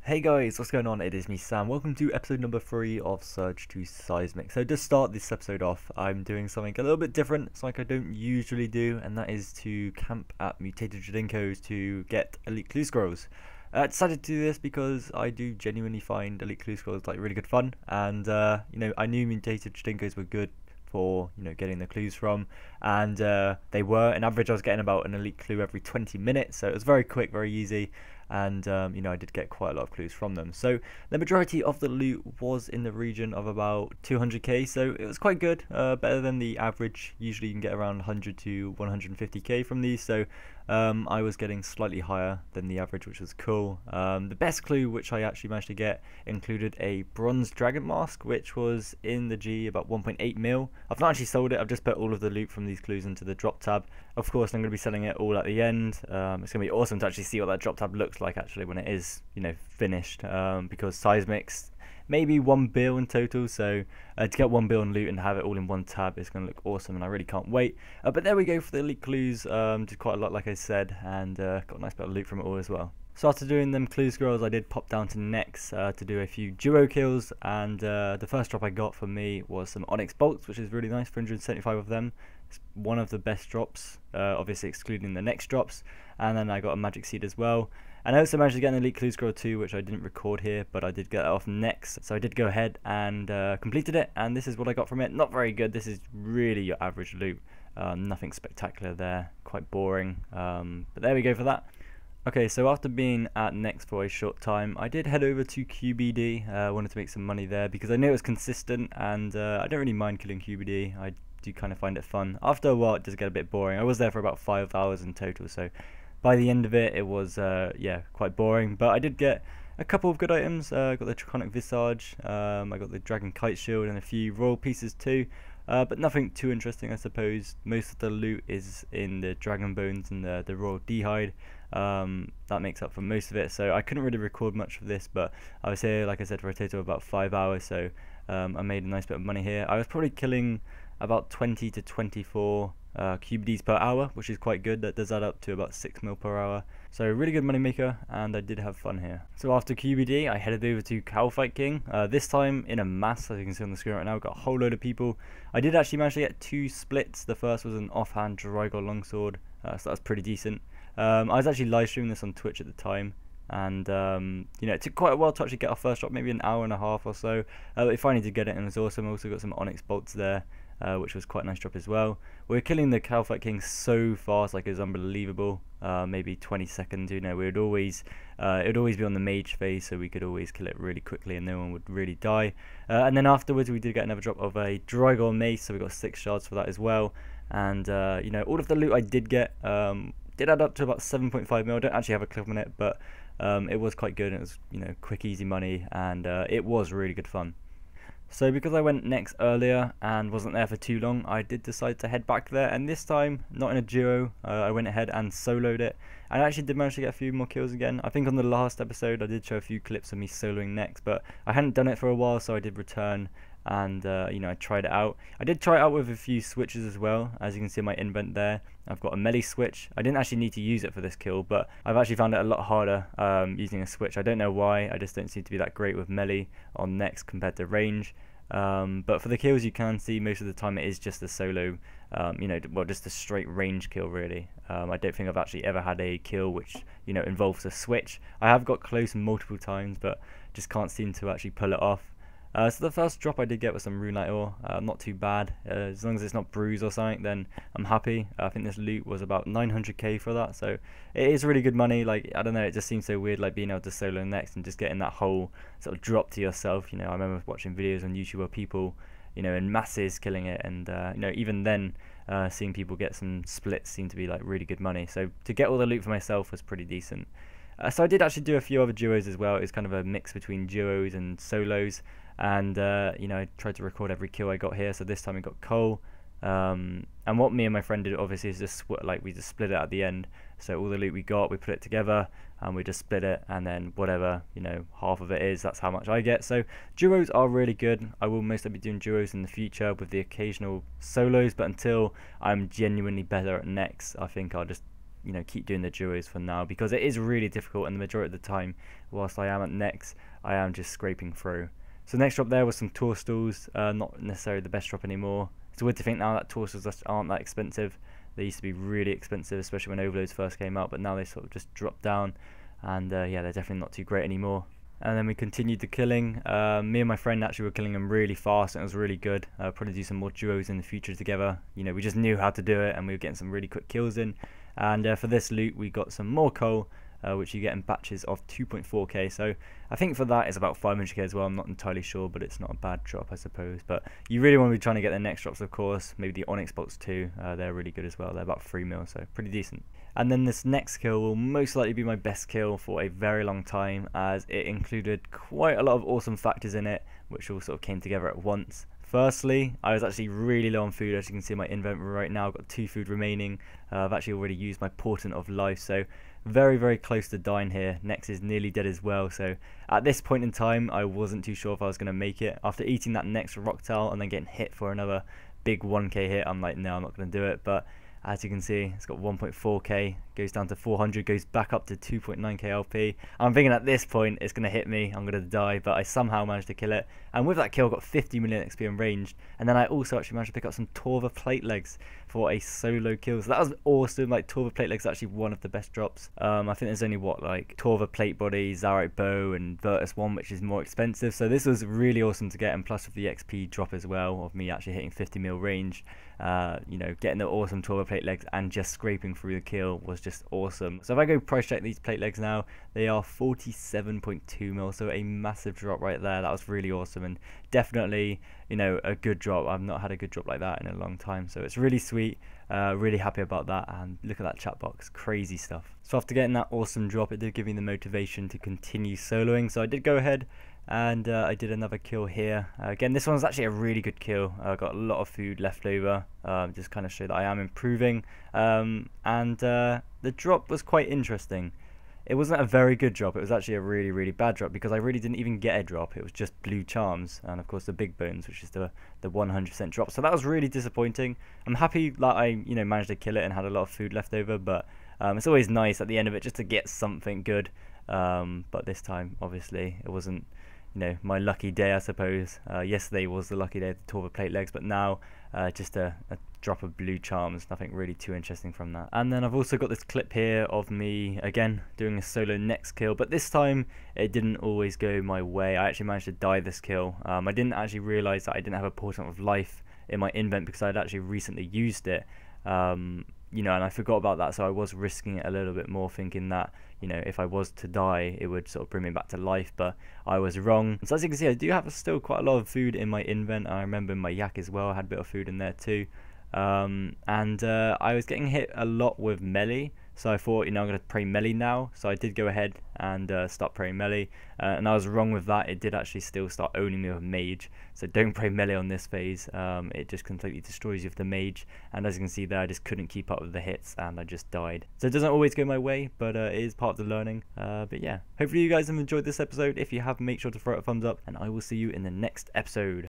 Hey guys, what's going on? It is me, Sam. Welcome to episode number 3 of Surge to Seismic. So to start this episode off, I'm doing something a little bit different, something I don't usually do, and that is to camp at mutated Jadinkos to get elite clue scrolls. I decided to do this because I do genuinely find elite clue scrolls like really good fun, and I knew mutated Jadinkos were good for getting the clues from, and they were. On average I was getting about an elite clue every 20 minutes, so it was very quick, very easy, and I did get quite a lot of clues from them. So the majority of the loot was in the region of about 200k, so it was quite good, better than the average. Usually you can get around 100 to 150k from these, so I was getting slightly higher than the average, which was cool. The best clue which I actually managed to get included a bronze dragon mask, which was in the G about 1.8 mil. I've not actually sold it, I've just put all of the loot from these clues into the drop tab. Of course I'm going to be selling it all at the end. It's going to be awesome to actually see what that drop tab looks like actually when it is finished, because Seismics maybe 1 bill in total, so to get 1 bill in loot and have it all in one tab is going to look awesome, and I really can't wait. But there we go for the elite clues. Did quite a lot, like I said, and got a nice bit of loot from it all as well. So after doing them clue scrolls, I did pop down to Nex to do a few duo kills, and the first drop I got for me was some Onyx bolts, which is really nice, 375 of them. It's one of the best drops, obviously excluding the next drops, and then I got a magic seed as well. And I also managed to get an elite clue scroll too, which I didn't record here, but I did get it off Nex, so I did go ahead and completed it, and this is what I got from it. Not very good, this is really your average loot, nothing spectacular there, quite boring, but there we go for that. Okay, so after being at Nex for a short time, I did head over to QBD. Wanted to make some money there because I knew it was consistent, and I don't really mind killing QBD. I do kind of find it fun. After a while it does get a bit boring. I was there for about 5 hours in total, so by the end of it, it was quite boring. But I did get a couple of good items. I got the Draconic Visage, I got the Dragon Kite Shield, and a few royal pieces too. But nothing too interesting, I suppose. Most of the loot is in the Dragon Bones and the Royal D'hide. That makes up for most of it, so I couldn't really record much of this, but I was here, like I said, for a total of about 5 hours, so I made a nice bit of money here. I was probably killing about 20 to 24 QBDs per hour, which is quite good. That does add up to about 6 mil per hour, so really good money maker, and I did have fun here. So after QBD I headed over to Cowfight King, this time in a mass, as you can see on the screen right now. Got a whole load of people. I did actually manage to get 2 splits. The first was an offhand Drygor longsword, so that was pretty decent. I was actually live streaming this on Twitch at the time, and it took quite a while to actually get our first drop, maybe an hour and a half or so. But we finally did get it, and it was awesome. I also got some Onyx bolts there, which was quite a nice drop as well. We were killing the Cowfight King so fast, like it was unbelievable. Maybe 20 seconds, we would always it would always be on the mage phase, so we could always kill it really quickly and no one would really die. And then afterwards we did get another drop of a Drygor mace, so we got 6 shards for that as well. And all of the loot I did get did add up to about 7.5 mil. I don't actually have a clip on it, but it was quite good. It was quick, easy money, and it was really good fun. So because I went Nex earlier and wasn't there for too long, I did decide to head back there, and this time not in a duo. I went ahead and soloed it, and I actually did manage to get a few more kills again. I think on the last episode I did show a few clips of me soloing Nex, but I hadn't done it for a while, so I did return and I tried it out. I did try it out with a few switches as well. As you can see in my invent there, I've got a melee switch. I didn't actually need to use it for this kill, but I've actually found it a lot harder using a switch. I don't know why, I just don't seem to be that great with melee on Nex compared to range. But for the kills, you can see most of the time it is just a solo, just a straight range kill really. I don't think I've actually ever had a kill which involves a switch. I have got close multiple times, but just can't seem to actually pull it off. So the first drop I did get was some runelite ore, not too bad. As long as it's not bruise or something, then I'm happy. I think this loot was about 900k for that, so it is really good money. Like, I don't know, it just seems so weird, like being able to solo Nex and just getting that whole sort of drop to yourself. I remember watching videos on YouTube where people, in masses killing it, and even then, seeing people get some splits seemed to be like really good money. So to get all the loot for myself was pretty decent. So I did actually do a few other duos as well. It was kind of a mix between duos and solos. And I tried to record every kill I got here. So this time we got Cole, and what me and my friend did obviously is just we just split it at the end. So all the loot we got, we put it together and we just split it, and then whatever half of it is, that's how much I get. So duos are really good. I will mostly be doing duos in the future with the occasional solos, but until I'm genuinely better at Nex, I think I'll just you know, keep doing the duos for now, because it is really difficult, and the majority of the time, whilst I am at next, I am just scraping through. So next drop there was some tourstools, not necessarily the best drop anymore. It's weird to think now that tourstools aren't that expensive. They used to be really expensive, especially when overloads first came out, but now they sort of just dropped down, and yeah, they're definitely not too great anymore. And then we continued the killing. Me and my friend actually were killing them really fast, and it was really good. Probably do some more duos in the future together. You know, we just knew how to do it, and we were getting some really quick kills in. And for this loot, we got some more coal, which you get in batches of 2.4k. So I think for that it's about 500k as well. I'm not entirely sure, but it's not a bad drop, I suppose. But you really want to be trying to get the next drops, of course. Maybe the Onyx bolts too. They're really good as well. They're about 3 mil, so pretty decent. And then this next kill will most likely be my best kill for a very long time, as it included quite a lot of awesome factors in it, which all sort of came together at once. Firstly, I was actually really low on food. As you can see in my inventory right now, I've got 2 food remaining. I've actually already used my portent of life, so very close to dying here. Next is nearly dead as well, so at this point in time I wasn't too sure if I was going to make it. After eating that next rock tile and then getting hit for another big 1k hit, I'm like, no, I'm not going to do it. But as you can see, it's got 1.4k, goes down to 400, goes back up to 2.9k LP. I'm thinking at this point it's going to hit me, I'm going to die, but I somehow managed to kill it. And with that kill, I got 50 million XP on ranged. And then I also actually managed to pick up some Torva plate legs for a solo kill. So that was awesome. Like, Torva plate legs is actually one of the best drops. I think there's only like Torva plate body, Zarite bow, and Virtus 1, which is more expensive. So this was really awesome to get, and plus with the XP drop as well of me actually hitting 50 mil range. You know, getting the awesome Torva plate legs and just scraping through the kill was just awesome. So if I go price check these plate legs now, they are 47.2 mil, so a massive drop right there. That was really awesome, and definitely, you know, a good drop. I've not had a good drop like that in a long time, so it's really sweet. Really happy about that. And look at that chat box, crazy stuff. So after getting that awesome drop, it did give me the motivation to continue soloing, so I did go ahead and I did another kill here. Again, this one was actually a really good kill. I got a lot of food left over, just kind of show that I am improving. And the drop was quite interesting. It wasn't a very good drop. It was actually a really bad drop, because I really didn't even get a drop. It was just blue charms and of course the big bones, which is the 100% drop. So that was really disappointing. I'm happy that I, you know, managed to kill it and had a lot of food left over, but it's always nice at the end of it just to get something good. But this time, obviously, it wasn't, you know, my lucky day, I suppose. Yesterday was the lucky day of the Torva plate legs, but now just a drop of blue charms. Nothing really too interesting from that. And then I've also got this clip here of me again doing a solo next kill, but this time it didn't always go my way. I actually managed to die this kill. I didn't actually realize that I didn't have a portent of life in my invent, because I'd actually recently used it. You know, and I forgot about that, so I was risking it a little bit more, thinking that, you know, if I was to die, it would sort of bring me back to life, but I was wrong. So as you can see, I do have still quite a lot of food in my invent. I remember in my yak as well, I had a bit of food in there too. I was getting hit a lot with melee, so I thought, you know, I'm going to pray melee now. So I did go ahead and start praying melee, and I was wrong with that. It did actually still start owning me with mage, so don't pray melee on this phase. It just completely destroys you with the mage, and as you can see there, I just couldn't keep up with the hits and I just died. So it doesn't always go my way, but it is part of the learning. But yeah, hopefully you guys have enjoyed this episode. If you have, make sure to throw it a thumbs up, and I will see you in the next episode.